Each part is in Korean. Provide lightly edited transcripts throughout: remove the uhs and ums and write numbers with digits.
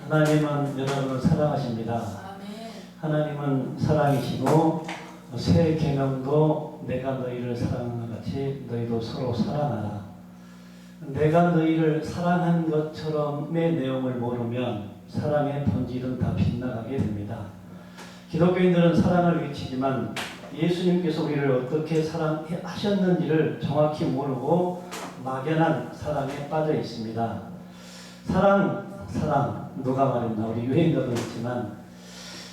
하나님은 여러분을 사랑하십니다. 하나님은 사랑이시고 새 계명도 내가 너희를 사랑한 것 같이 너희도 서로 사랑하라. 내가 너희를 사랑한 것처럼의 내용을 모르면 사랑의 본질은 다 빗나가게 됩니다. 기독교인들은 사랑을 외치지만 예수님께서 우리를 어떻게 사랑하셨는지를 정확히 모르고 막연한 사랑에 빠져 있습니다. 사랑 누가 말했나? 우리 유행가도 있지만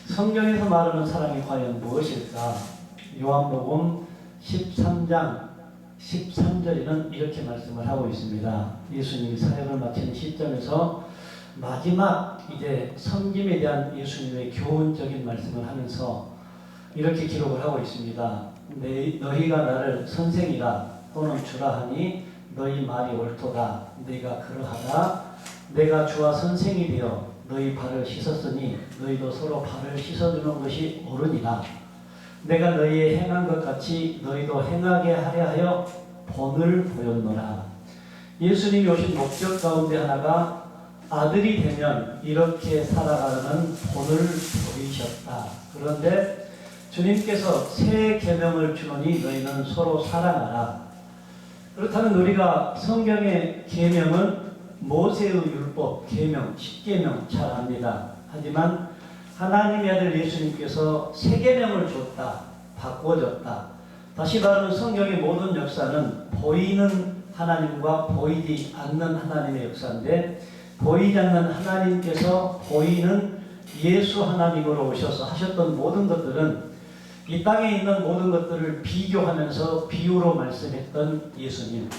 성경에서 말하는 사랑이 과연 무엇일까? 요한복음 13장 13절에는 이렇게 말씀을 하고 있습니다. 예수님이 사역을 마치는 시점에서 마지막 이제 섬김에 대한 예수님의 교훈적인 말씀을 하면서 이렇게 기록을 하고 있습니다. 너희가 나를 선생이라 또는 주라 하니 너희 말이 옳도다. 네가 그러하다. 내가 주와 선생이 되어 너희 발을 씻었으니 너희도 서로 발을 씻어주는 것이 옳으니라. 내가 너희의 행한 것 같이 너희도 행하게 하려 하여 본을 보였노라. 예수님이 오신 목적 가운데 하나가 아들이 되면 이렇게 살아가는 본을 보이셨다. 그런데 주님께서 새 계명을 주노니 너희는 서로 사랑하라. 그렇다면 우리가 성경의 계명은 모세의 율법, 계명, 십계명 잘 압니다. 하지만 하나님의 아들 예수님께서 새 계명을 줬다, 바꿔줬다. 다시 말하면 성경의 모든 역사는 보이는 하나님과 보이지 않는 하나님의 역사인데 보이지 않는 하나님께서 보이는 예수 하나님으로 오셔서 하셨던 모든 것들은 이 땅에 있는 모든 것들을 비교하면서 비유로 말씀했던 예수님.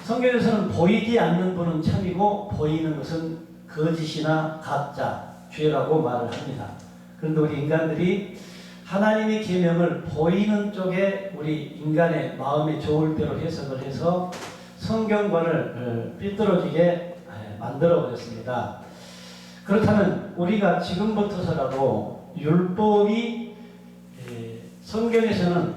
성경에서는 보이지 않는 분은 참이고 보이는 것은 거짓이나 가짜, 죄라고 말을 합니다. 그런데 우리 인간들이 하나님의 계명을 보이는 쪽에 우리 인간의 마음에 좋을 대로 해석을 해서 성경관을 삐뚤어지게 만들어 버렸습니다. 그렇다면 우리가 지금부터서라도 율법이 성경에서는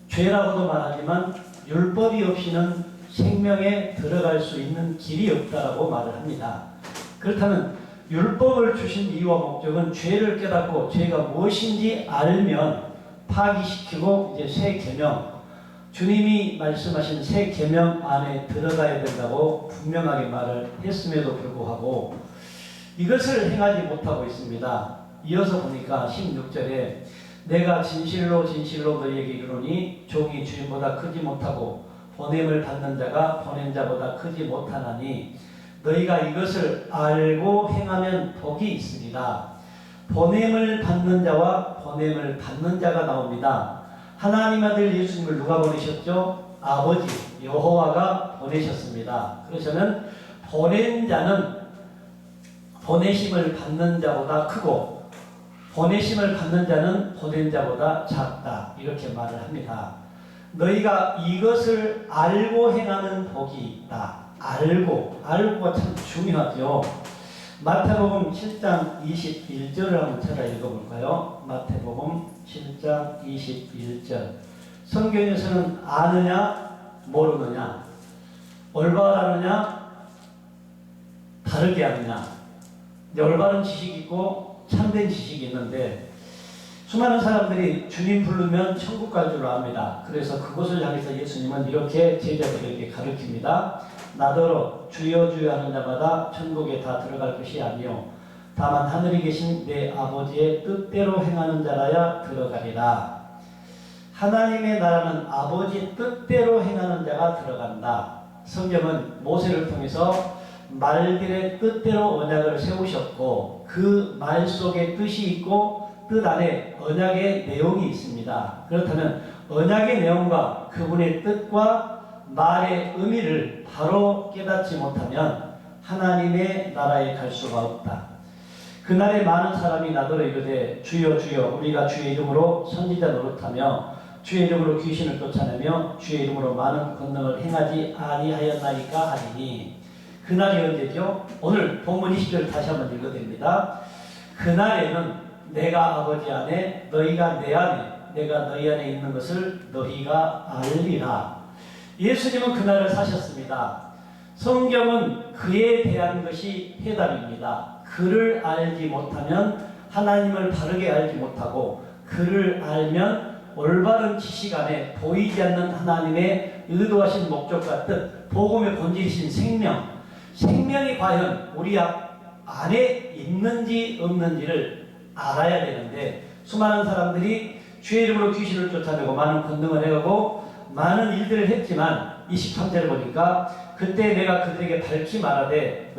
죄라고도 말하지만 율법이 없이는 생명에 들어갈 수 있는 길이 없다라고 말을 합니다. 그렇다면 율법을 주신 이유와 목적은 죄를 깨닫고 죄가 무엇인지 알면 파기시키고 이제 새 계명, 주님이 말씀하신 새 계명 안에 들어가야 된다고 분명하게 말을 했음에도 불구하고 이것을 행하지 못하고 있습니다. 이어서 보니까 16절에 내가 진실로 진실로 너희에게 이르노니 종이 주인보다 크지 못하고 보냄을 받는 자가 보낸 자보다 크지 못하나니 너희가 이것을 알고 행하면 복이 있으리라. 보냄을 받는 자와 보냄을 받는 자가 나옵니다. 하나님 아들 예수님을 누가 보내셨죠? 아버지 여호와가 보내셨습니다. 그러시면 보낸 자는 보내심을 받는 자보다 크고 보내심을 받는 자는 보낸 자보다 작다. 이렇게 말을 합니다. 너희가 이것을 알고 행하는 복이 있다. 알고가 참 중요하죠. 마태복음 7장 21절을 한번 찾아 읽어볼까요? 마태복음 7장 21절. 성경에서는 아느냐 모르느냐, 올바르느냐 다르게 하느냐. 올바른 지식이 있고 참된 지식이 있는데 수많은 사람들이 주님 부르면 천국 갈 줄 압니다. 그래서 그곳을 향해서 예수님은 이렇게 제자들에게 가르칩니다. 나더러 주여 주여 하는 자마다 천국에 다 들어갈 것이 아니요 다만 하늘에 계신 내 아버지의 뜻대로 행하는 자라야 들어가리라. 하나님의 나라는 아버지 뜻대로 행하는 자가 들어간다. 성경은 모세를 통해서 말들의 뜻대로 언약을 세우셨고 그 말 속에 뜻이 있고 뜻 안에 언약의 내용이 있습니다. 그렇다면 언약의 내용과 그분의 뜻과 말의 의미를 바로 깨닫지 못하면 하나님의 나라에 갈 수가 없다. 그날에 많은 사람이 나더러 이르되 주여 주여 우리가 주의 이름으로 선지자 노릇하며 주의 이름으로 귀신을 쫓아내며 주의 이름으로 많은 권능을 행하지 아니하였나이까 하리니. 그날이 언제죠? 오늘 본문 20절 다시 한번 읽어야 됩니다. 그날에는 내가 아버지 안에 너희가 내 안에 내가 너희 안에 있는 것을 너희가 알리라. 예수님은 그날을 사셨습니다. 성경은 그에 대한 것이 해답입니다. 그를 알지 못하면 하나님을 바르게 알지 못하고, 그를 알면 올바른 지식 안에 보이지 않는 하나님의 의도하신 목적과 뜻, 복음의 본질이신 생명이 과연 우리 안에 있는지 없는지를 알아야 되는데, 수많은 사람들이 주의 이름으로 귀신을 쫓아내고 많은 권능을 해가고 많은 일들을 했지만 23절을 보니까 그때 내가 그들에게 밝히 말하되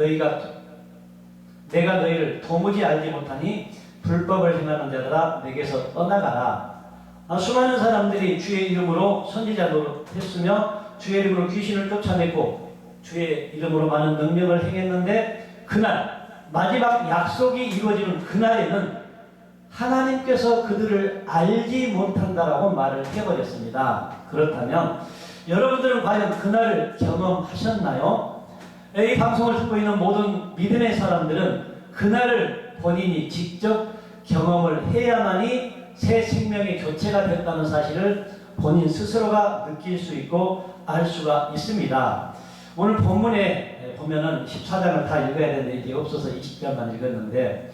내가 너희를 도무지 알지 못하니 불법을 행하는 자들아 내게서 떠나가라. 수많은 사람들이 주의 이름으로 선지자 노릇했으며 주의 이름으로 귀신을 쫓아내고 주의 이름으로 많은 능력을 행했는데, 그날 마지막 약속이 이루어지는 그날에는 하나님께서 그들을 알지 못한다라고 말을 해버렸습니다. 그렇다면 여러분들은 과연 그날을 경험하셨나요? 이 방송을 듣고 있는 모든 믿음의 사람들은 그날을 본인이 직접 경험을 해야만이 새 생명의 교체가 됐다는 사실을 본인 스스로가 느낄 수 있고 알 수가 있습니다. 오늘 본문에 보면은 14장을 다 읽어야 되는데 이제 없어서 20장만 읽었는데,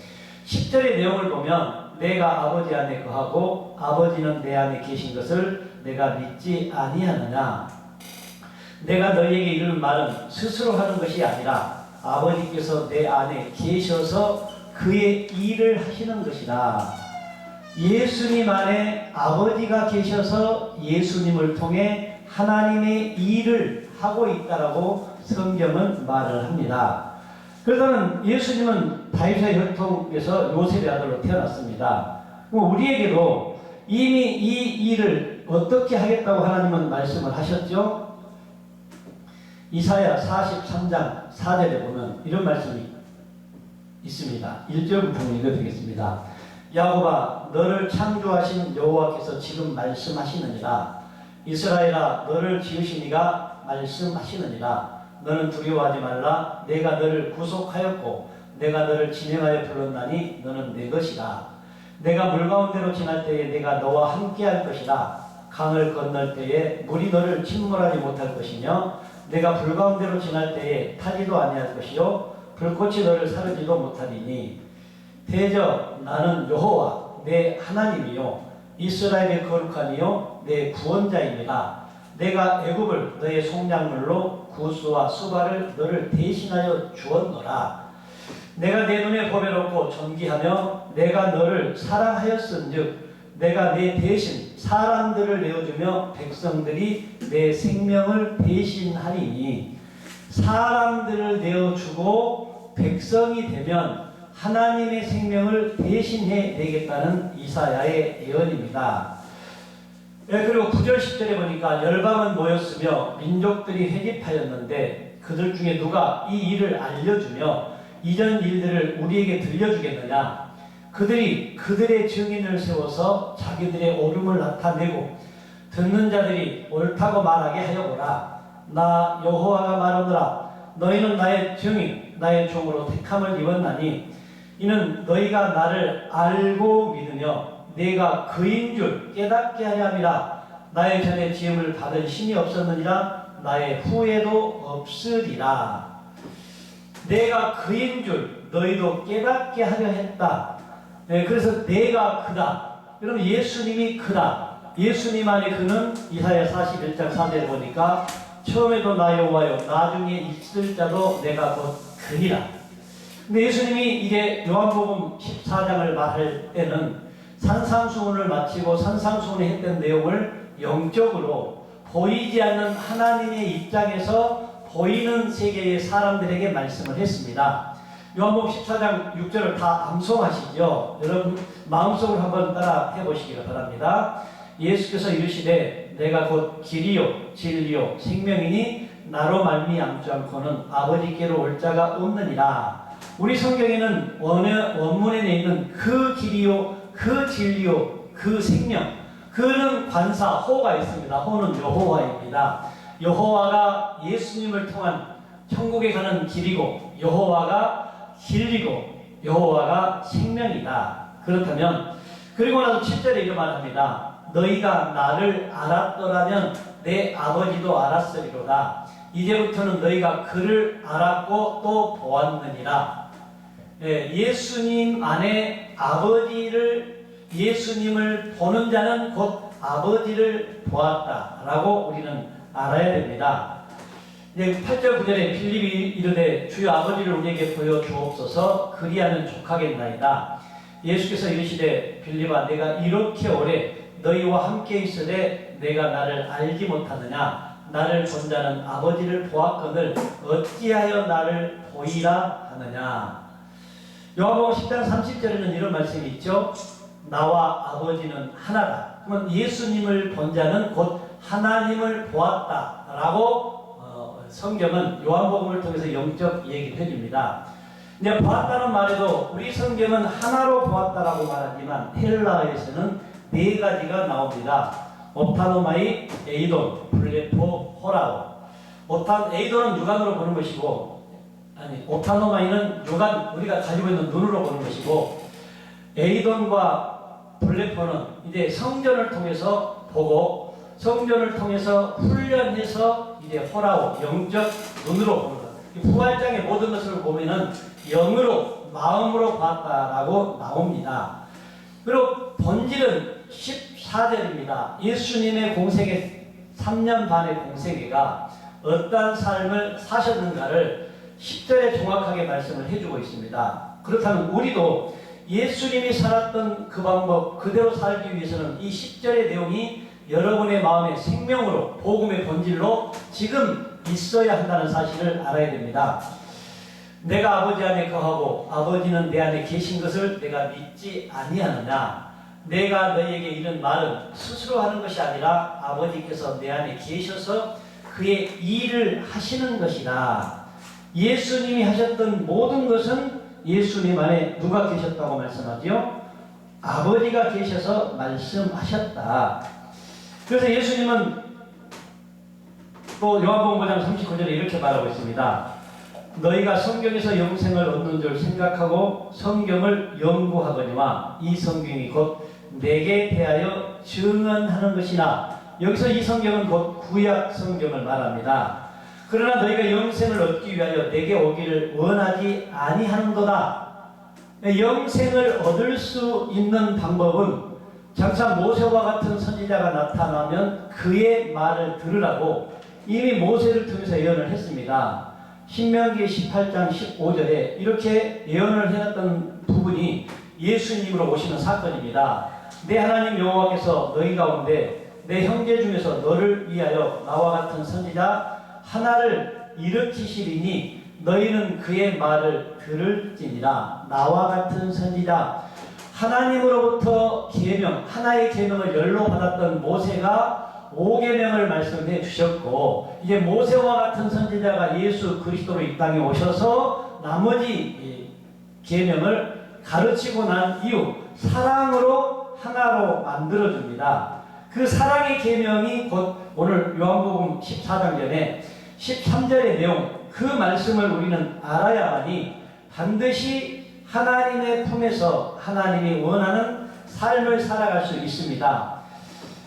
10절의 내용을 보면 내가 아버지 안에 거하고 아버지는 내 안에 계신 것을 내가 믿지 아니하느냐. 내가 너희에게 이르는 말은 스스로 하는 것이 아니라 아버지께서 내 안에 계셔서 그의 일을 하시는 것이다. 예수님 안에 아버지가 계셔서 예수님을 통해 하나님의 일을 하고 있다라고 성경은 말을 합니다. 그러면 예수님은 다윗의 혈통에서 요셉의 아들로 태어났습니다. 우리에게도 이미 이 일을 어떻게 하겠다고 하나님은 말씀을 하셨죠? 이사야 43장 4절에 보면 이런 말씀이 있습니다. 1절부터 읽어드리겠습니다. 야곱아, 너를 창조하신 여호와께서 지금 말씀하시느니라. 이스라엘아, 너를 지으신 이가 말씀하시느니라. 너는 두려워하지 말라. 내가 너를 구속하였고 내가 너를 진행하여 불렀나니 너는 내 것이다. 내가 물 가운데로 지날 때에 내가 너와 함께할 것이다. 강을 건널 때에 물이 너를 침몰하지 못할 것이며 내가 불 가운데로 지날 때에 타지도 아니할 것이요 불꽃이 너를 사르지도 못하리니 대저 나는 여호와 내 하나님이요 이스라엘의 거룩한 이요 내 구원자입니다. 내가 애굽을 너의 속량물로 구스와 수바를 너를 대신하여 주었노라. 내가 내 눈에 보배롭고 존귀하며 내가 너를 사랑하였은즉 내가 내 대신 사람들을 내어주며 백성들이 내 생명을 대신하리니. 사람들을 내어주고 백성이 되면 하나님의 생명을 대신해 내겠다는 이사야의 예언입니다. 그리고 9절 10절에 보니까 열방은 모였으며 민족들이 회집하였는데 그들 중에 누가 이 일을 알려주며 이전 일들을 우리에게 들려주겠느냐. 그들이 그들의 증인을 세워서 자기들의 옳음을 나타내고 듣는 자들이 옳다고 말하게 하여보라. 나 여호와가 말하노라. 너희는 나의 증인 나의 종으로 택함을 입었나니 이는 너희가 나를 알고 믿으며 내가 그인 줄 깨닫게 하려 함이라. 나의 전에 지음을 받은 신이 없었느니라. 나의 후에도 없으리라. 내가 그인 줄 너희도 깨닫게 하려 했다. 그래서 내가 그다. 여러분 예수님이 그다. 예수님 안에 그는 이사야 41장 4절에 보니까 처음에도 나 여호와여 나중에 있을 자도 내가 곧 그니라. 근데 예수님이 이제 요한복음 14장을 말할 때는 산상수훈을 마치고 산상수훈에 했던 내용을 영적으로 보이지 않는 하나님의 입장에서 보이는 세계의 사람들에게 말씀을 했습니다. 요한복음 14장 6절을 다 암송하시죠. 여러분 마음속으로 한번 따라 해보시기를 바랍니다. 예수께서 이르시되 내가 곧 길이요 진리요 생명이니 나로 말미암지 않고는 아버지께로 올 자가 없느니라. 우리 성경에는 원문에 있는 그 길이요 그 진리요 그 생명, 그는 관사 호가 있습니다. 호는 여호와입니다. 여호와가 예수님을 통한 천국에 가는 길이고 여호와가 진리고 여호와가 생명이다. 그렇다면 그리고 나서 7절에 이런 말합니다. 너희가 나를 알았더라면 내 아버지도 알았으리로다. 이제부터는 너희가 그를 알았고 또 보았느니라. 예수님 안에 예수님을 보는 자는 곧 아버지를 보았다라고 우리는 알아야 됩니다. 8절 9절에 빌립이 이르되 주여 아버지를 우리에게 보여주옵소서 그리하면 족하겠나이다. 예수께서 이르시되 빌립아 내가 이렇게 오래 너희와 함께 있으되 내가 나를 알지 못하느냐. 나를 본 자는 아버지를 보았거늘 어찌하여 나를 보이라 하느냐. 요한복음 10장 30절에는 이런 말씀이 있죠. 나와 아버지는 하나다. 그러면 예수님을 본 자는 곧 하나님을 보았다라고 성경은 요한복음을 통해서 영적 얘기를 해줍니다. 근데 보았다는 말에도 우리 성경은 하나로 보았다라고 말하지만 헬라어에서는 네 가지가 나옵니다. 오타노마이, 에이돈, 블레포, 호라오. 에이돈은 육안으로 보는 것이고, 오타노마이는 육안, 우리가 가지고 있는 눈으로 보는 것이고, 에이돈과 블레포는 이제 성전을 통해서 보고, 성전을 통해서 훈련해서 이제 호라오, 영적 눈으로 보는 것. 부활장의 모든 것을 보면은 영으로, 마음으로 봤다라고 나옵니다. 그리고 본질은 14절입니다. 예수님의 공생애, 3년 반의 공생애가 어떠한 삶을 사셨는가를 10절에 정확하게 말씀을 해주고 있습니다. 그렇다면 우리도 예수님이 살았던 그 방법 그대로 살기 위해서는 이 10절의 내용이 여러분의 마음의 생명으로, 복음의 본질로 지금 있어야 한다는 사실을 알아야 됩니다. 내가 아버지 안에 거하고 아버지는 내 안에 계신 것을 내가 믿지 아니하느냐. 내가 너희에게 이런 말은 스스로 하는 것이 아니라 아버지께서 내 안에 계셔서 그의 일을 하시는 것이다. 예수님이 하셨던 모든 것은 예수님 안에 누가 계셨다고 말씀하지요? 아버지가 계셔서 말씀하셨다. 그래서 예수님은 또 요한복음 5장 39절에 이렇게 말하고 있습니다. 너희가 성경에서 영생을 얻는 줄 생각하고 성경을 연구하거니와 이 성경이 곧 내게 대하여 증언하는 것이나. 여기서 이 성경은 곧 구약 성경을 말합니다. 그러나 너희가 영생을 얻기 위하여 내게 오기를 원하지 아니하는도다. 영생을 얻을 수 있는 방법은 장차 모세와 같은 선지자가 나타나면 그의 말을 들으라고 이미 모세를 통해서 예언을 했습니다. 신명기 18장 15절에 이렇게 예언을 해놨던 부분이 예수님으로 오시는 사건입니다. 내 하나님 여호와께서 너희 가운데 내 형제 중에서 너를 위하여 나와 같은 선지자 하나를 일으키시리니 너희는 그의 말을 들을지니라. 나와 같은 선지자, 하나님으로부터 계명, 하나의 계명을 열로 받았던 모세가 5계명을 말씀해 주셨고, 이제 모세와 같은 선지자가 예수 그리스도로 이 땅에 오셔서 나머지 계명을 가르치고 난 이후 사랑으로 하나로 만들어줍니다. 그 사랑의 계명이 곧 오늘 요한복음 14장 전에 13절의 내용, 그 말씀을 우리는 알아야만이 반드시 하나님의 품에서 하나님이 원하는 삶을 살아갈 수 있습니다.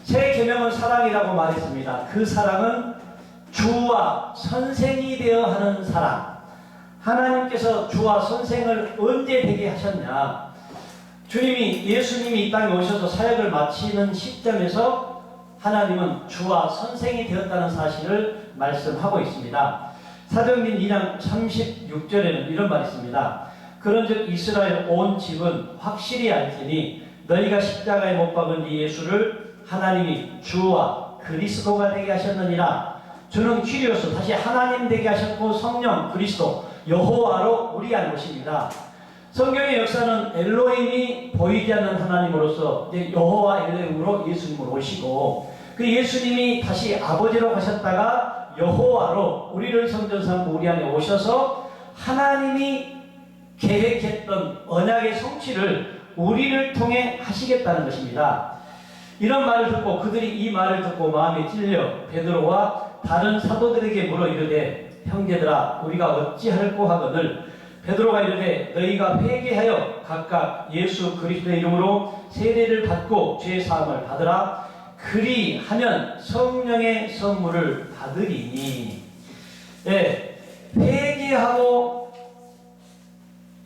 새 계명은 사랑이라고 말했습니다. 그 사랑은 주와 선생이 되어 하는 사랑. 하나님께서 주와 선생을 언제 되게 하셨냐? 예수님이 이 땅에 오셔서 사역을 마치는 시점에서 하나님은 주와 선생이 되었다는 사실을 말씀하고 있습니다. 사도행전 2장 36절에는 이런 말이 있습니다. 그런즉 이스라엘 온 집은 확실히 알지니 너희가 십자가에 못 박은 이 예수를 하나님이 주와 그리스도가 되게 하셨느니라. 주는 퀴리오스, 다시 하나님 되게 하셨고 성령 그리스도 여호와로 우리 안에 오십니다. 성경의 역사는 엘로힘이 보이지 않는 하나님으로서 여호와 엘로힘으로 예수님을 오시고, 그 예수님이 다시 아버지로 가셨다가 여호와로 우리를 성전 삼고 우리 안에 오셔서 하나님이 계획했던 언약의 성취를 우리를 통해 하시겠다는 것입니다. 이런 말을 듣고 그들이 이 말을 듣고 마음에 찔려 베드로와 다른 사도들에게 물어 이르되 형제들아 우리가 어찌할꼬 하거늘 베드로가 이르되 너희가 회개하여 각각 예수 그리스도의 이름으로 세례를 받고 죄 사함을 받으라. 그리하면 성령의 선물을 받으리니. 예, 회개하고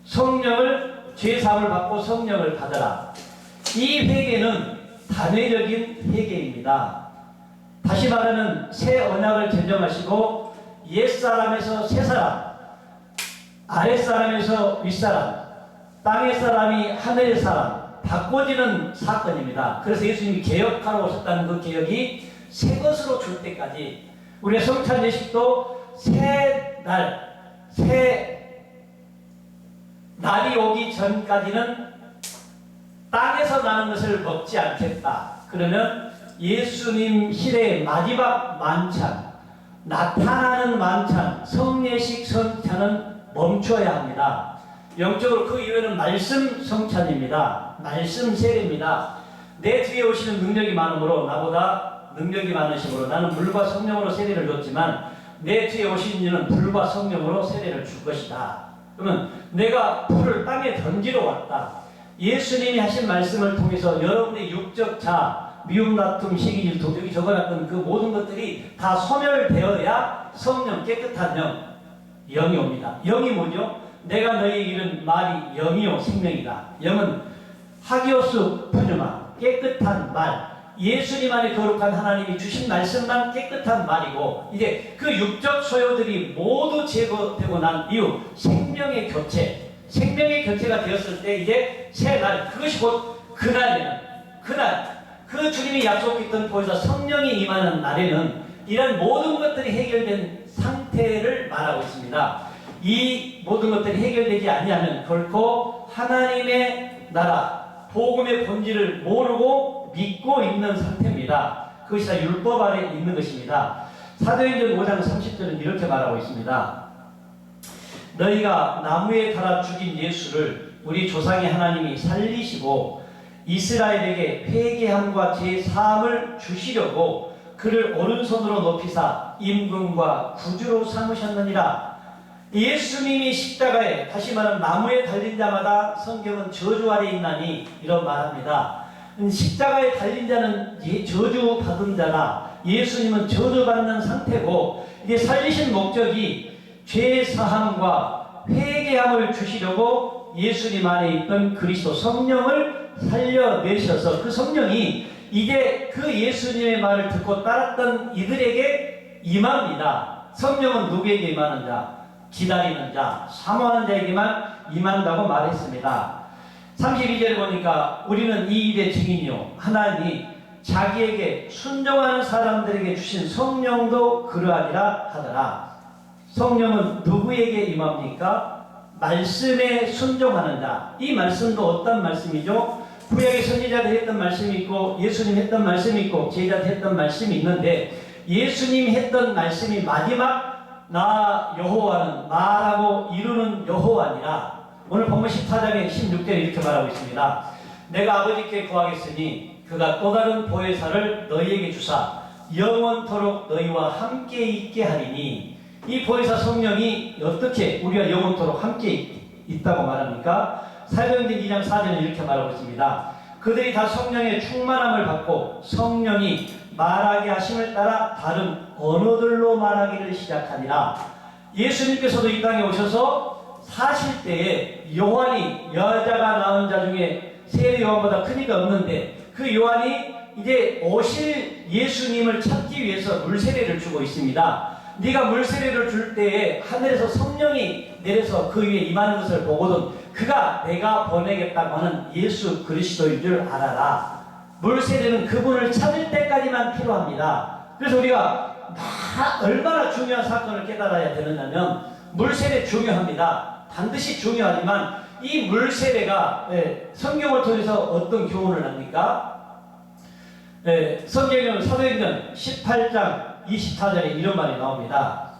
성령을 죄사함을 받고 성령을 받으라. 이 회개는 단회적인 회개입니다. 다시 말하면 새 언약을 제정하시고 옛사람에서 새사람, 아랫사람에서 윗사람, 땅의 사람이 하늘의 사람 바꿔지는 사건입니다. 그래서 예수님이 개혁하러 오셨다는 그 개혁이 새 것으로 줄 때까지 우리의 성찬 예식도 새 날이 오기 전까지는 땅에서 나는 것을 먹지 않겠다. 그러면 예수님 시대의 마지막 만찬, 나타나는 만찬, 성례식 성찬은 멈춰야 합니다. 영적으로 그 이후에는 말씀 성찬입니다. 말씀 세례입니다. 내 뒤에 오시는 능력이 많으므로 나보다 능력이 많으시므로 나는 물과 성령으로 세례를 줬지만 내 뒤에 오신 이는 불과 성령으로 세례를 줄 것이다. 그러면 내가 불을 땅에 던지러 왔다. 예수님이 하신 말씀을 통해서 여러분의 육적 자, 미움, 다툼, 시기, 질투, 여기 적어놨던 그 모든 것들이 다 소멸되어야 성령, 깨끗한 영이 옵니다. 영이 뭐죠? 내가 너희에게 이른 말이 영이요 생명이다. 영은 하기오스 푸뉴마, 깨끗한 말. 예수님 안에 거룩한 하나님이 주신 말씀만 깨끗한 말이고, 이제 그 육적 소요들이 모두 제거되고 난 이후 생명의 교체, 생명의 교체가 되었을 때 이제 새 날, 그것이 곧 그날에는, 그 주님이 약속했던 보혜사 성령이 임하는 날에는 이런 모든 것들이 해결된 상태를 말하고 있습니다. 이 모든 것들이 해결되지 않으면 결코 하나님의 나라, 복음의 본질을 모르고 믿고 있는 상태입니다. 그것이 다 율법 아래 있는 것입니다. 사도행전 5장 30절은 이렇게 말하고 있습니다. 너희가 나무에 달아 죽인 예수를 우리 조상의 하나님이 살리시고 이스라엘에게 회개함과 제사함을 주시려고 그를 오른손으로 높이사 임금과 구주로 삼으셨느니라. 예수님이 십자가에, 다시 말하면 나무에 달린 자마다 성경은 저주 아래 있나니 이런 말합니다. 십자가에 달린 자는 저주받은 자라, 예수님은 저주받는 상태고, 이제 살리신 목적이 죄사함과 회개함을 주시려고 예수님 안에 있던 그리스도 성령을 살려내셔서 그 성령이 이제 그 예수님의 말을 듣고 따랐던 이들에게 임합니다. 성령은 누구에게 임하는 자? 기다리는 자, 사모하는 자에게만 임한다고 말했습니다. 32절에 보니까 우리는 이 일의 증인이요, 하나님이 자기에게 순종하는 사람들에게 주신 성령도 그러하리라 하더라. 성령은 누구에게 임합니까? 말씀에 순종하는 자. 이 말씀도 어떤 말씀이죠? 구약의 선지자들이 했던 말씀이 있고 예수님이 했던 말씀이 있고 제자들이 했던 말씀이 있는데, 예수님이 했던 말씀이 마지막 나 여호와는 말하고 이루는 여호와니라. 오늘 본문 14장의 16절에 이렇게 말하고 있습니다. 내가 아버지께 구하겠으니 그가 또 다른 보혜사를 너희에게 주사 영원토록 너희와 함께 있게 하리니. 이 보혜사 성령이 어떻게 우리와 영원토록 함께 있다고 말합니까? 사도행전 2장 4절에 이렇게 말하고 있습니다. 그들이 다 성령의 충만함을 받고 성령이 말하게 하심을 따라 다른 언어들로 말하기를 시작하니라. 예수님께서도 이 땅에 오셔서 사실 때에 요한이 여자가 낳은 자 중에 세례 요한보다 큰 이가 없는데, 그 요한이 이제 오실 예수님을 찾기 위해서 물세례를 주고 있습니다. 네가 물세례를 줄 때에 하늘에서 성령이 내려서 그 위에 임하는 것을 보거든 그가 내가 보내겠다고 하는 예수 그리스도인 줄 알아라. 물세례는 그분을 찾을 때까지만 필요합니다. 그래서 우리가 얼마나 중요한 사건을 깨달아야 되느냐면, 물세례 중요합니다. 반드시 중요하지만 이 물세례가 성경을 통해서 어떤 교훈을 합니까? 성경에는 사도행전 18장 24절에 이런 말이 나옵니다.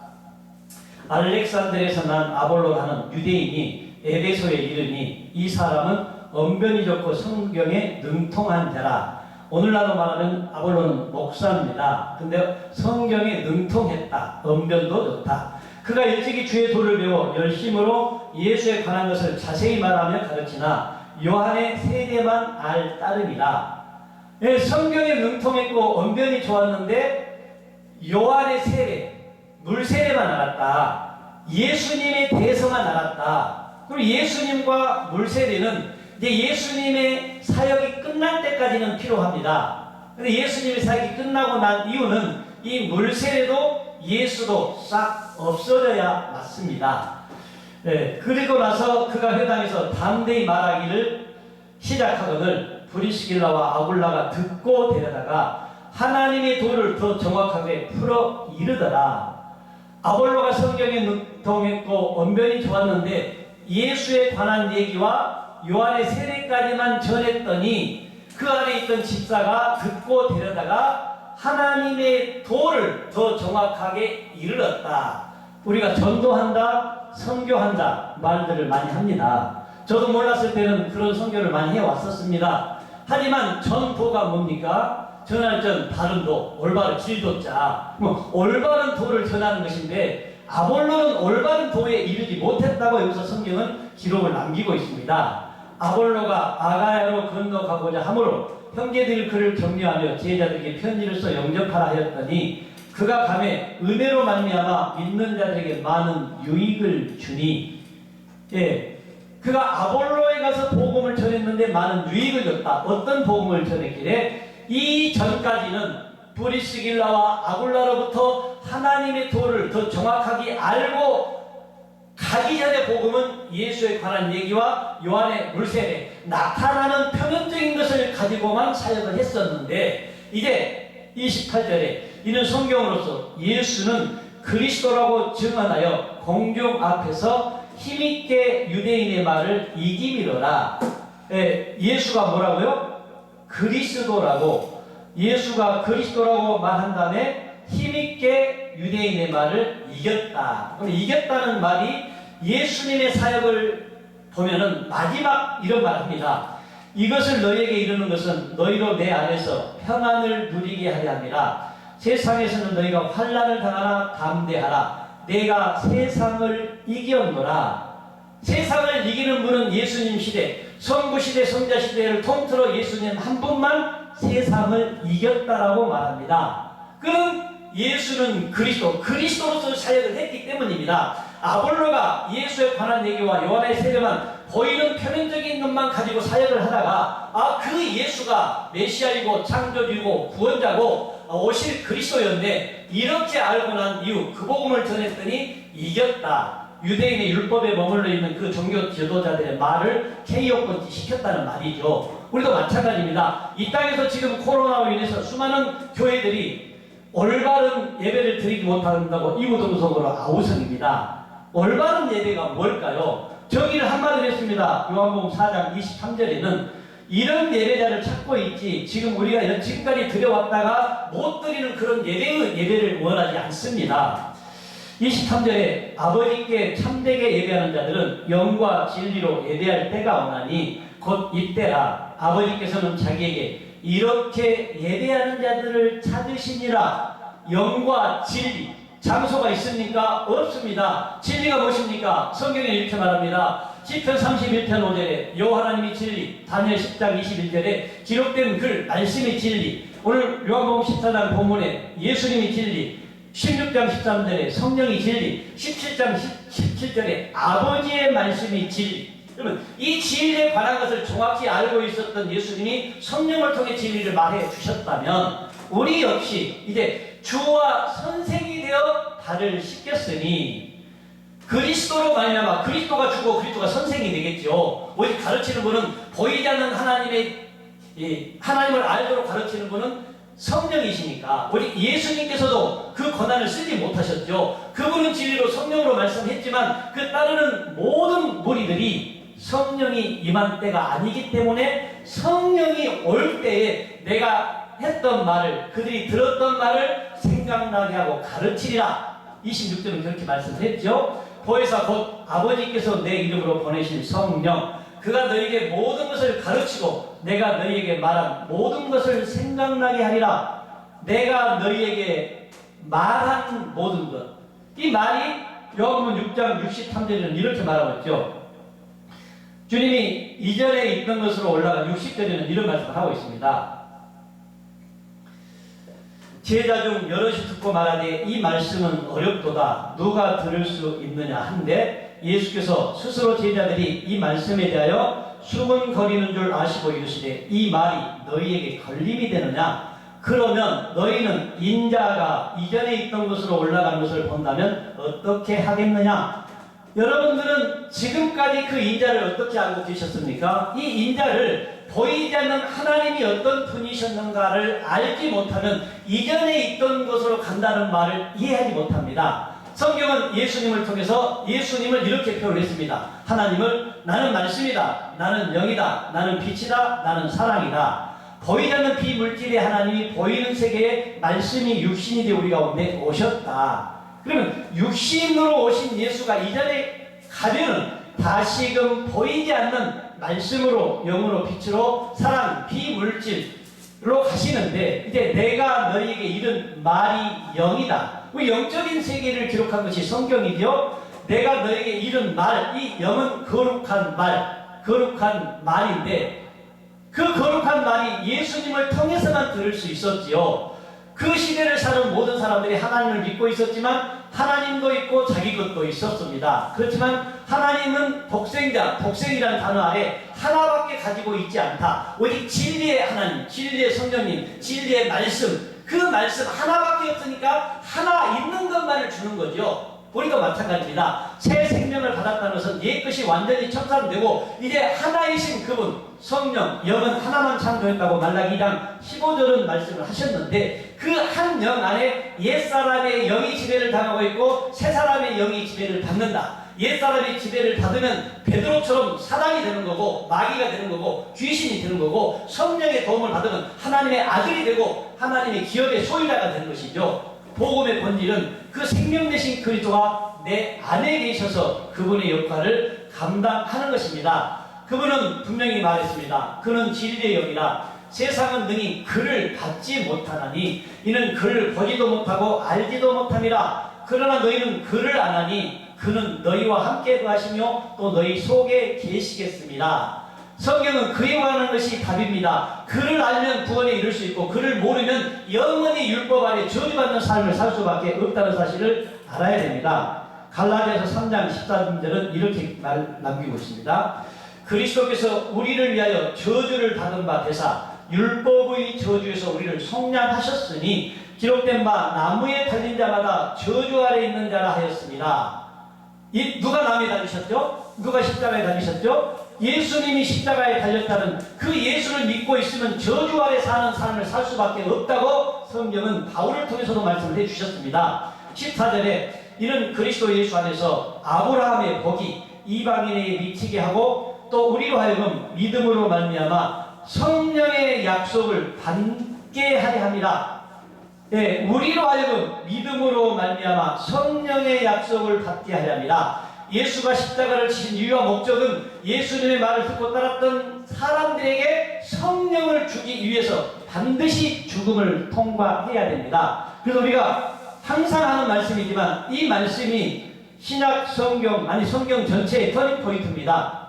알렉산드리아에서 난 아볼로라는 유대인이 에베소에 이르니 이 사람은 언변이 좋고 성경에 능통한 자라. 오늘날로 말하면 아볼로는 목사입니다. 근데 성경에 능통했다. 언변도 좋다. 그가 일찍이 주의 도를 배워 열심으로 예수에 관한 것을 자세히 말하며 가르치나 요한의 세례만 알 따름이라. 성경에 능통했고 언변이 좋았는데 요한의 세례, 물세례만 알았다. 예수님에 대해서만 알았다. 그리고 예수님과 물세례는 이제 예수님의 사역이 끝날 때까지는 필요합니다. 근데 예수님의 사역이 끝나고 난 이유는 이 물세례도 예수도 싹 없어져야 맞습니다. 네, 그리고 나서 그가 회당에서 담대히 말하기를 시작하거늘 브리스길라와 아굴라가 듣고 데려다가 하나님의 도를 더 정확하게 풀어 이르더라. 아볼로가 성경에 능통했고 언변이 좋았는데 예수에 관한 얘기와 요한의 세례까지만 전했더니 그 안에 있던 집사가 듣고 데려다가 하나님의 도를 더 정확하게 이르렀다. 우리가 전도한다, 선교한다 말들을 많이 합니다. 저도 몰랐을 때는 그런 선교를 많이 해왔었습니다. 하지만 전도가 뭡니까? 전할 전 바른 도, 올바른 질도자, 올바른 도를 전하는 것인데 아볼로는 올바른 도에 이르지 못했다고 여기서 성경은 기록을 남기고 있습니다. 아볼로가 아가야로 건너가고자 하므로 형제들이 그를 격려하며 제자들에게 편지를 써 영접하라 하였더니 그가 감에 은혜로 말미암아 믿는 자들에게 많은 유익을 주니, 예, 그가 아볼로에 가서 복음을 전했는데 많은 유익을 줬다. 어떤 복음을 전했길래? 이 전까지는 브리스길라와 아굴라로부터 하나님의 도를 더 정확하게 알고 가기 전에 복음은 예수에 관한 얘기와 요한의 물세례, 나타나는 표면적인 것을 가지고만 사역을 했었는데 이제 28절에 이는 성경으로서 예수는 그리스도라고 증언하여 공중 앞에서 힘있게 유대인의 말을 이기미로라. 예수가 뭐라고요? 그리스도라고. 예수가 그리스도라고 말한 다음에 힘있게 유대인의 말을 이겼다. 그럼 이겼다는 말이 예수님의 사역을 보면은 마지막 이런 말을 합니다. 이것을 너희에게 이르는 것은 너희로 내 안에서 평안을 누리게 하려 함이라. 세상에서는 너희가 환난을 당하나 담대하라. 내가 세상을 이겼노라. 세상을 이기는 분은 예수님 시대, 성부시대, 성자시대를 통틀어 예수님 한 분만 세상을 이겼다라고 말합니다. 그는 예수는 그리스도로서 사역을 했기 때문입니다. 아볼로가 예수에 관한 얘기와 요한의 세례만 보이는 표면적인 것만 가지고 사역을 하다가 그 예수가 메시아이고 창조주이고 구원자고 오실 그리스도였네, 이렇게 알고 난 이후 그 복음을 전했더니 이겼다. 유대인의 율법에 머물러 있는 그 종교 지도자들의 말을 KO권지 시켰다는 말이죠. 우리도 마찬가지입니다. 이 땅에서 지금 코로나로 인해서 수많은 교회들이 올바른 예배를 드리지 못한다고 이구동성으로 아우성입니다. 올바른 예배가 뭘까요? 정의를 한마디로 했습니다. 요한복음 4장 23절에는 이런 예배자를 찾고 있지, 지금 우리가 지금까지 드려왔다가 못 드리는 그런 예배를 원하지 않습니다. 23절에 아버지께 참되게 예배하는 자들은 영과 진리로 예배할 때가 오나니 곧 이때라. 아버지께서는 자기에게 이렇게 예배하는 자들을 찾으시니라. 영과 진리, 장소가 있습니까? 없습니다. 진리가 무엇입니까? 성경에 이렇게 말합니다. 시편 31편 5절에 여호와 하나님이 진리, 다니엘 10장 21절에 기록된 글 말씀이 진리, 오늘 요한복음 14장 본문에 예수님이 진리, 16장 13절에 성령이 진리, 17장 17절에 아버지의 말씀이 진리. 여러분, 이 진리에 관한 것을 정확히 알고 있었던 예수님이 성령을 통해 진리를 말해 주셨다면 우리 역시 이제 주와 선생이 되어 발을 씻겼으니 그리스도로 말미암아 그리스도가 주고 그리스도가 선생이 되겠죠. 오직 가르치는 분은 보이지 않는 하나님을 알도록 가르치는 분은 성령이시니까 우리 예수님께서도 그 권한을 쓰지 못하셨죠. 그분은 진리로 성령으로 말씀했지만 그 따르는 모든 무리들이 성령이 임한 때가 아니기 때문에 성령이 올 때에 내가 했던 말을, 그들이 들었던 말을 생각나게 하고 가르치리라. 26절은 그렇게 말씀을 했죠. 보혜사 곧 아버지께서 내 이름으로 보내신 성령, 그가 너희에게 모든 것을 가르치고 내가 너희에게 말한 모든 것을 생각나게 하리라. 내가 너희에게 말한 모든 것. 이 말이 요한복음 6장 63절에는 이렇게 말하고 있죠. 주님이 이전에 있던 것으로 올라가 60절에는 이런 말씀을 하고 있습니다. 제자 중 여럿이 듣고 말하되 이 말씀은 어렵도다 누가 들을 수 있느냐 한데 예수께서 스스로 제자들이 이 말씀에 대하여 수군거리는 줄 아시고 이르시되 이 말이 너희에게 걸림이 되느냐 그러면 너희는 인자가 이전에 있던 곳으로 올라간 것을 본다면 어떻게 하겠느냐. 여러분들은 지금까지 그 인자를 어떻게 알고 계셨습니까? 이 인자를 보이지 않는 하나님이 어떤 분이셨는가를 알지 못하면 이전에 있던 곳으로 간다는 말을 이해하지 못합니다. 성경은 예수님을 통해서 예수님을 이렇게 표현했습니다. 하나님을 나는 말씀이다, 나는 영이다, 나는 빛이다, 나는 사랑이다. 보이지 않는 비물질의 하나님이 보이는 세계에 말씀이 육신이 되어 우리 가운데 오셨다. 그러면 육신으로 오신 예수가 이전에 가면은 다시금 보이지 않는 말씀으로 영으로 빛으로 사랑 비물질로 가시는데 이제 내가 너희에게 이른 말이 영이다. 그 영적인 세계를 기록한 것이 성경이죠. 내가 너희에게 이른 말, 이 영은 거룩한 말, 거룩한 말인데 그 거룩한 말이 예수님을 통해서만 들을 수 있었지요. 그 시대를 사는 모든 사람들이 하나님을 믿고 있었지만 하나님도 있고 자기 것도 있었습니다. 그렇지만 하나님은 독생자, 독생이라는 단어 아래 하나밖에 가지고 있지 않다. 오직 진리의 하나님, 진리의 성령님, 진리의 말씀, 그 말씀 하나밖에 없으니까 하나 있는 것만을 주는 거죠. 우리도 마찬가지입니다. 새 생명을 받았다는 것은 옛 것이 완전히 청산되고 이제 하나이신 그분 성령, 영은 하나만 창조했다고 말라기 2장 15절은 말씀을 하셨는데 그 한 영 안에 옛사람의 영이 지배를 당하고 있고 새사람의 영이 지배를 받는다. 옛사람이 지배를 받으면 베드로처럼 사단이 되는 거고 마귀가 되는 거고 귀신이 되는 거고 성령의 도움을 받으면 하나님의 아들이 되고 하나님의 기업의 소유자가 되는 것이죠. 복음의 본질은 그 생명 되신 그리스도가 내 안에 계셔서 그분의 역할을 감당하는 것입니다. 그분은 분명히 말했습니다. 그는 진리의 영이라 세상은 능히 그를 받지 못하나니 이는 그를 보지도 못하고 알지도 못함이라. 그러나 너희는 그를 아나니 그는 너희와 함께 거하시며 또 너희 속에 계시겠습니다. 성경은 그에 관한 것이 답입니다. 그를 알면 구원에 이를 수 있고 그를 모르면 영원히 율법 아래 저주받는 삶을 살 수밖에 없다는 사실을 알아야 됩니다. 갈라디아서 3장 14절은 이렇게 남기고 있습니다. 그리스도께서 우리를 위하여 저주를 받은 바 되사 율법의 저주에서 우리를 속량하셨으니 기록된 바 나무에 달린 자마다 저주 아래 있는 자라 하였습니다. 누가 나무에 달리셨죠? 누가 십자가에 달리셨죠? 예수님이 십자가에 달렸다는 그 예수를 믿고 있으면 저주 아래 사는 삶을 살 수밖에 없다고 성경은 바울을 통해서도 말씀을 해주셨습니다. 14절에 이는 그리스도 예수 안에서 아브라함의 복이 이방인에게 미치게 하고 또 우리로 하여금 믿음으로 말미암아 성령의 약속을 받게 하려 함이라. 네, 우리로 하여금 믿음으로 말미암아 성령의 약속을 받게 하려 함이라. 예수가 십자가를 지신 이유와 목적은 예수님의 말을 듣고 따랐던 사람들에게 성령을 주기 위해서 반드시 죽음을 통과해야 됩니다. 그래서 우리가 항상 하는 말씀이지만 이 말씀이 신약 성경, 아니 성경 전체의 터닝 포인트입니다.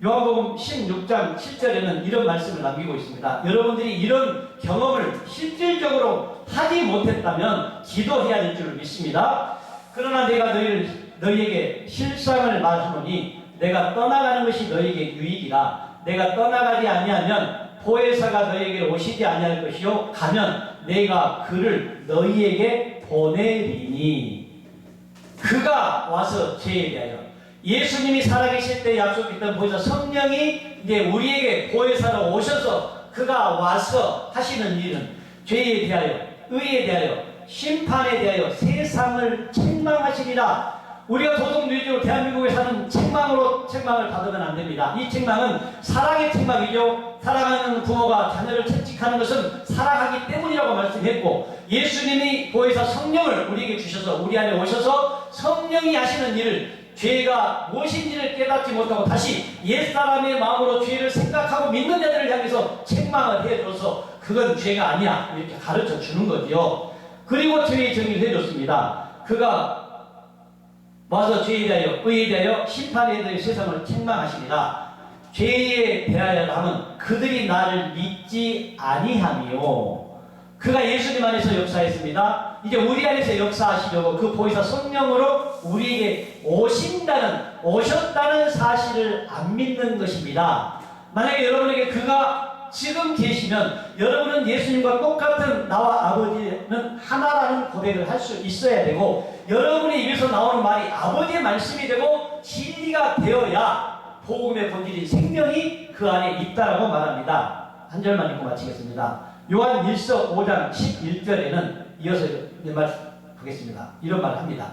요한복음 16장 7절에는 이런 말씀을 남기고 있습니다. 여러분들이 이런 경험을 실질적으로 하지 못했다면 기도해야 될 줄 믿습니다. 그러나 내가 너희에게 실상을 말하노니 내가 떠나가는 것이 너희에게 유익이라. 내가 떠나가지 아니하면 보혜사가 너희에게 오시지 아니할 것이요 가면 내가 그를 너희에게 보내리니. 그가 와서 죄에 대하여 예수님이 살아계실 때 약속했던 보혜사 성령이 이제 우리에게 보혜사로 오셔서 그가 와서 하시는 일은 죄에 대하여 의에 대하여 심판에 대하여 세상을 책망하시리라. 우리가 도덕유지로 대한민국에 사는 책망으로 책망을 받으면 안 됩니다. 이 책망은 사랑의 책망이죠. 사랑하는 부모가 자녀를 채찍하는 것은 사랑하기 때문이라고 말씀했고 예수님이 보혜사 성령을 우리에게 주셔서 우리 안에 오셔서 성령이 하시는 일을 죄가 무엇인지를 깨닫지 못하고 다시 옛사람의 마음으로 죄를 생각하고 믿는 자들을 향해서 책망을 해줘서 그건 죄가 아니야 이렇게 가르쳐 주는 거지요. 그리고 죄의 정의를 해줬습니다. 그가 와서 죄에 대하여 의에 대하여 심판에 대하여 세상을 책망하시니라. 죄에 대하여 하면 그들이 나를 믿지 아니하며 그가 예수님 안에서 역사했습니다. 이제 우리 안에서 역사하시려고 그 보혜사 성령으로 우리에게 오셨다는 사실을 안 믿는 것입니다. 만약에 여러분에게 그가 지금 계시면 여러분은 예수님과 똑같은 나와 아버지는 하나라는 고백을 할 수 있어야 되고, 여러분의 입에서 나오는 말이 아버지의 말씀이 되고 진리가 되어야 복음의 본질인 생명이 그 안에 있다라고 말합니다. 한 절만 읽고 마치겠습니다. 요한 1서 5장 11절에는 이어서 말 보겠습니다. 이런 말을 합니다.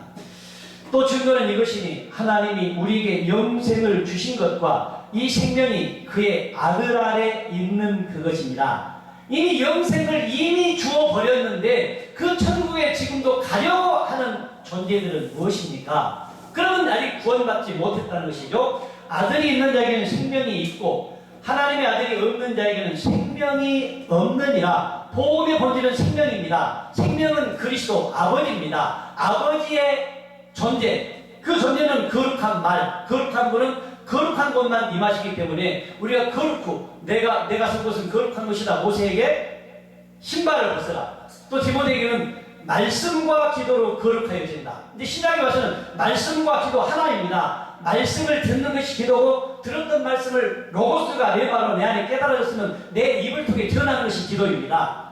또 증거는 이것이니 하나님이 우리에게 영생을 주신 것과 이 생명이 그의 아들 안에 있는 그것입니다. 이미 영생을 이미 주어버렸는데 그 천국에 지금도 가려고 하는 존재들은 무엇입니까? 그러면 아직 구원받지 못했다는 것이죠. 아들이 있는 자에게는 생명이 있고 하나님의 아들이 없는 자에게는 생명이 없느니라. 복음의 본질은 생명입니다. 생명은 그리스도 아버지입니다. 아버지의 존재, 그 존재는 거룩한 말, 거룩한 분은 거룩한 것만 임하시기 때문에 우리가 거룩고 내가 쓴 것은 거룩한 것이다. 모세에게 신발을 벗어라. 또 디모데에게는 말씀과 기도로 거룩하여진다. 근데 신약에 와서는 말씀과 기도 하나입니다. 말씀을 듣는 것이 기도고 들었던 말씀을 로고스가 내 말로 내 안에 깨달아졌으면 내 입을 통해 전하는 것이 기도입니다.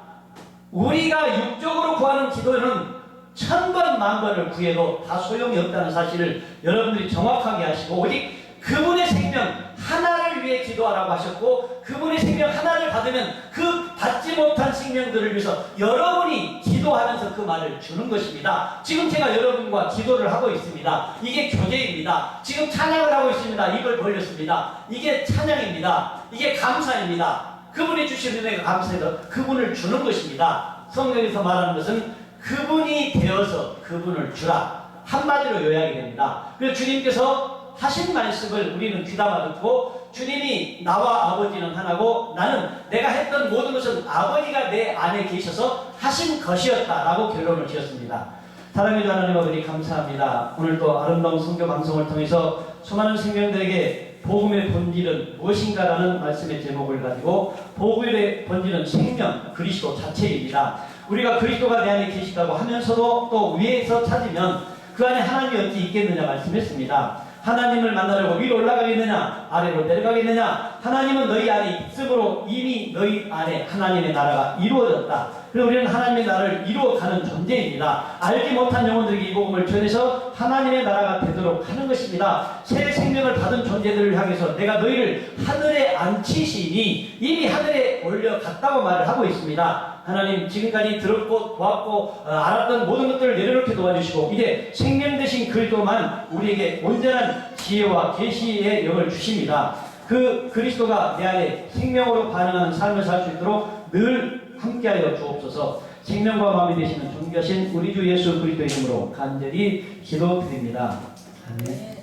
우리가 육적으로 구하는 기도는 1000번 만번을 구해도 다 소용이 없다는 사실을 여러분들이 정확하게 하시고, 오직 그분의 생명 하나를 위해 기도하라고 하셨고, 그분의 생명 하나를 받으면 그 받지 못한 생명들을 위해서 여러분이 기도하면서 그 말을 주는 것입니다. 지금 제가 여러분과 기도를 하고 있습니다. 이게 교제입니다. 지금 찬양을 하고 있습니다. 입을 벌렸습니다. 이게 찬양입니다. 이게 감사입니다. 그분이 주신 은혜가 감사해서 그분을 주는 것입니다. 성경에서 말하는 것은 그분이 되어서 그분을 주라. 한마디로 요약이 됩니다. 그래서 주님께서 하신 말씀을 우리는 귀담아 듣고, 주님이 나와 아버지는 하나고 나는 내가 했던 모든 것은 아버지가 내 안에 계셔서 하신 것이었다라고 결론을 지었습니다. 사랑의 주 하나님 아버지 감사합니다. 오늘 또 아름다운 선교 방송을 통해서 수많은 생명들에게 복음의 본질은 무엇인가라는 말씀의 제목을 가지고, 복음의 본질은 생명, 그리스도 자체입니다. 우리가 그리스도가 내 안에 계시다고 하면서도 또 위에서 찾으면 그 안에 하나님이 어찌 있겠느냐 말씀했습니다. 하나님을 만나려고 위로 올라가겠느냐 아래로 내려가겠느냐, 하나님은 너희 안에 있으므로 이미 너희 안에 하나님의 나라가 이루어졌다. 그래서 우리는 하나님의 나라를 이루어가는 존재입니다. 알지 못한 영혼들에게 이 복음을 전해서 하나님의 나라가 되도록 하는 것입니다. 새 생명을 받은 존재들을 향해서 내가 너희를 하늘에 앉히시니 이미 하늘에 올려갔다고 말을 하고 있습니다. 하나님, 지금까지 들었고 보았고 알았던 모든 것들을 내려놓게 도와주시고, 이제 생명 되신 그리스도만 우리에게 온전한 지혜와 계시의 영을 주십니다. 그 그리스도가 내 안에 생명으로 반응하는 삶을 살 수 있도록 늘 함께하여 주옵소서. 생명과 마음이 되시는 존귀하신 우리 주 예수 그리스도의 이름으로 간절히 기도드립니다. 아멘.